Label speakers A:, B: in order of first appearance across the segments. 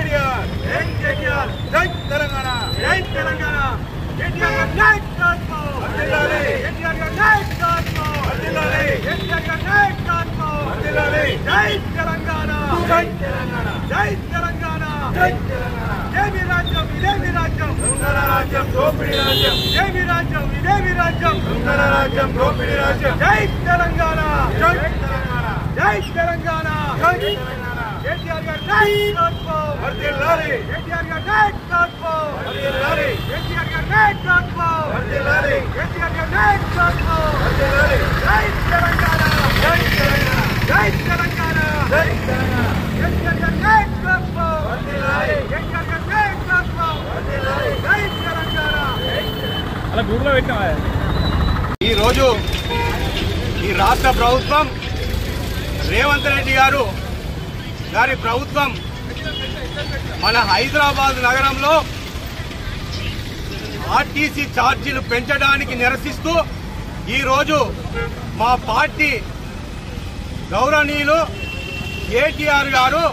A: కేటీఆర్ జై కేటీఆర్ జై తెలంగాణ జై తెలంగాణ కేటీఆర్ గారి నాయకత్వం వర్ధిల్లాలి కేటీఆర్ గారి నాయకత్వం వర్ధిల్లాలి కేటీఆర్ గారి నాయకత్వం వర్ధిల్లాలి జై తెలంగాణ జై తెలంగాణ జై తెలంగాణ జై తెలంగాణ ఇదేమి రాజ్యం ఇదేమి రాజ్యం దొంగల రాజ్యం దోపిడీ రాజ్యం ఇదేమి రాజ్యం ఇదేమి రాజ్యం దొంగల రాజ్యం దోపిడీ రాజ్యం జై తెలంగాణ జై తెలంగాణ జై తెలంగాణ జై తెలంగాణ కేటీఆర్ గారి నాయకత్వం వర్ధిల్లాలి కేటీఆర్ గారి నాయకత్వం వర్ధిల్లాలి కేటీఆర్ గారి నాయకత్వం వర్ధిల్లాలి కేటీఆర్ గారి నాయకత్వం వర్ధిల్లాలి జై తెలంగాణ జై తెలంగాణ జై తెలంగాణ జై తెలంగాణ కేటీఆర్ గారి నాయకత్వం వర్ధిల్లాలి కేటీఆర్ గారి నాయకత్వం వర్ధిల్లాలి జై తెలంగాణ అలా గూగుల్లో పెట్టావా ఈ రోజు ఈ రాష్ట్ర ప్రభుత్వం రేవంత్ రెడ్డి గారి ప్రభుత్వం మన హైదరాబాద్ నగరంలో ఆర్టీసీ ఛార్జీలు పెంచడానికి నిరసిస్తూ ఈరోజు మా పార్టీ గౌరవనీయులు కేటీఆర్ గారు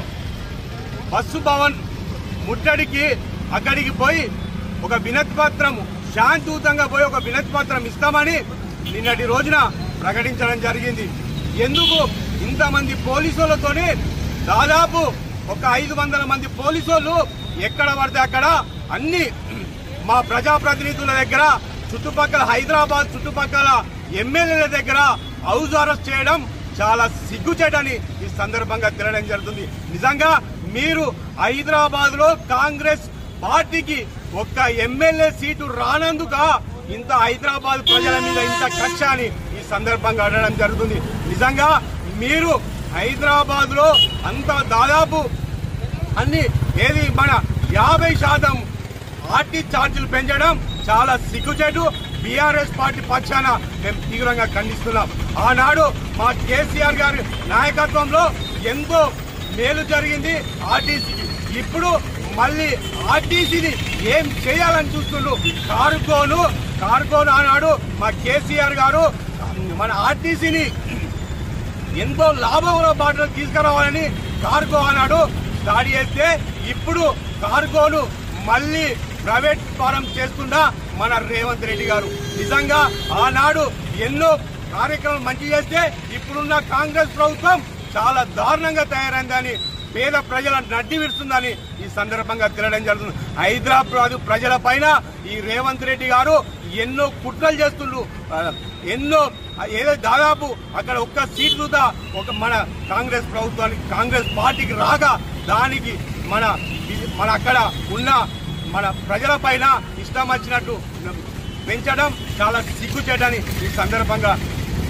A: బస్సు భవన్ ముట్టడికి అక్కడికి పోయి ఒక వినతి పత్రం శాంతియుతంగా పోయి ఒక వినతి పత్రం ఇస్తామని నిన్నటి రోజున ప్రకటించడం జరిగింది. ఎందుకు ఇంతమంది పోలీసులతోనే దాదాపు ఒక 500 మంది పోలీసులు ఎక్కడ పడితే అక్కడ అన్ని మా ప్రజాప్రతినిధుల దగ్గర చుట్టుపక్కల హైదరాబాద్ చుట్టుపక్కల ఎమ్మెల్యేల దగ్గర హౌస్ అరెస్ట్ చేయడం చాలా సిగ్గుచేటని ఈ సందర్భంగా తెలియడం జరుగుతుంది. నిజంగా మీరు హైదరాబాద్ లో కాంగ్రెస్ పార్టీకి ఒక్క ఎమ్మెల్యే సీటు రానందుక ఇంత హైదరాబాద్ ప్రజల మీద ఇంత కక్ష అని ఈ సందర్భంగా అనడం జరుగుతుంది. నిజంగా మీరు హైదరాబాద్ లో అంత దాదాపు అన్ని ఏది మన 50% ఆర్టీ ఛార్జీలు పెంచడం చాలా సిగ్గుచేటు. బీఆర్ఎస్ పార్టీ పక్షాన మేము తీవ్రంగా ఖండిస్తున్నాం. ఆనాడు మా కేసీఆర్ గారి నాయకత్వంలో ఎంతో మేలు జరిగింది ఆర్టీసీకి. ఇప్పుడు మళ్ళీ ఆర్టీసీని ఏం చేయాలని చూస్తుండ్రు. కార్గోను ఆనాడు మా కేసీఆర్ గారు మన ఆర్టీసీని ఎంతో లాభంలో బాటలో తీసుకురావాలని కార్గో ఆనాడు స్టార్ట్ చేస్తే ఇప్పుడు కార్గోను మళ్ళీ ప్రైవేట్ ఫారం చేస్తున్న మన రేవంత్ రెడ్డి గారు నిజంగా ఆనాడు ఎన్నో కార్యక్రమాలు మంచి చేస్తే ఇప్పుడున్న కాంగ్రెస్ ప్రభుత్వం చాలా దారుణంగా తయారైందని పేద ప్రజల నడ్డి విడుస్తుందని ఈ సందర్భంగా తెలియడం జరుగుతుంది. హైదరాబాద్ ప్రజల పైన ఈ రేవంత్ రెడ్డి గారు ఎన్నో కుట్రలు చేస్తుండ్రు. ఎన్నో ఏదో దాదాపు అక్కడ ఒక్క సీట్ కూడా ఒక మన కాంగ్రెస్ ప్రభుత్వానికి కాంగ్రెస్ పార్టీకి రాగా దానికి మన అక్కడ ఉన్న మన ప్రజల పైన ఇష్టం వచ్చినట్టు పెంచడం చాలా సిగ్గుచేటని ఈ సందర్భంగా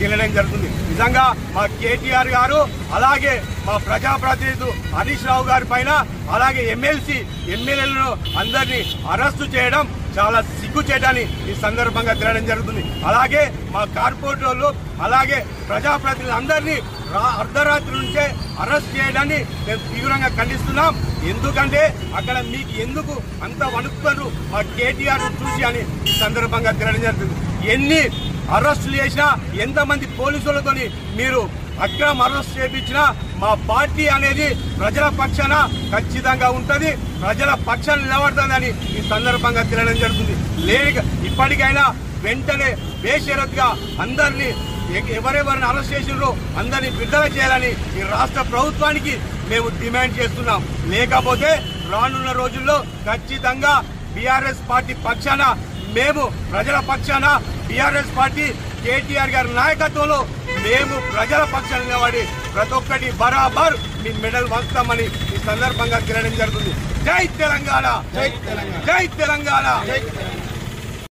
A: తెలియడం జరుగుతుంది. నిజంగా మా కేటీఆర్ గారు అలాగే మా ప్రజాప్రతినిధులు హరీష్ రావు గారి పైన అలాగే ఎమ్మెల్యేలను అందరినీ అరెస్టు చేయడం చాలా సిగ్గుచేటని ఈ సందర్భంగా తెలియడం జరుగుతుంది. అలాగే మా కార్పొరేటర్లు అలాగే ప్రజాప్రతినిధులు అందరినీ అర్ధరాత్రి నుంచే అరెస్ట్ చేయడాన్ని మేము తీవ్రంగా ఖండిస్తున్నాం. ఎందుకంటే అక్కడ మీకు ఎందుకు అంత వణుకుతారు మా కేటీఆర్ చూసి అని ఈ సందర్భంగా తెలియడం జరుగుతుంది. ఎన్ని అరెస్టులు చేసినా ఎంతమంది పోలీసులతోని మీరు అక్రమ అరెస్ట్ చేయించినా మా పార్టీ అనేది ప్రజల పక్షాన ఖచ్చితంగా ఉంటుంది, ప్రజల పక్షాన నిలబడుతుందని ఈ సందర్భంగా తెలియడం జరుగుతుంది. ఇప్పటికైనా వెంటనే బేషరతుగా అందరినీ ఎవరెవరిని అరెస్ట్ చేసినారో అందరినీ విడుదల చేయాలని ఈ రాష్ట్ర ప్రభుత్వానికి మేము డిమాండ్ చేస్తున్నాం. లేకపోతే రానున్న రోజుల్లో ఖచ్చితంగా బీఆర్ఎస్ పార్టీ పక్షాన మేము ప్రజల పక్షాన బీఆర్ఎస్ పార్టీ కేటీఆర్ గారి నాయకత్వంలో మేము ప్రజల పక్షాన నిలబడి ప్రతి ఒక్కటి బరాబర్ మీ మెడల్ వంచుతామని ఈ సందర్భంగా తెలియడం జరుగుతుంది. జై తెలంగాణ, జై తెలంగాణ, జై తెలంగాణ.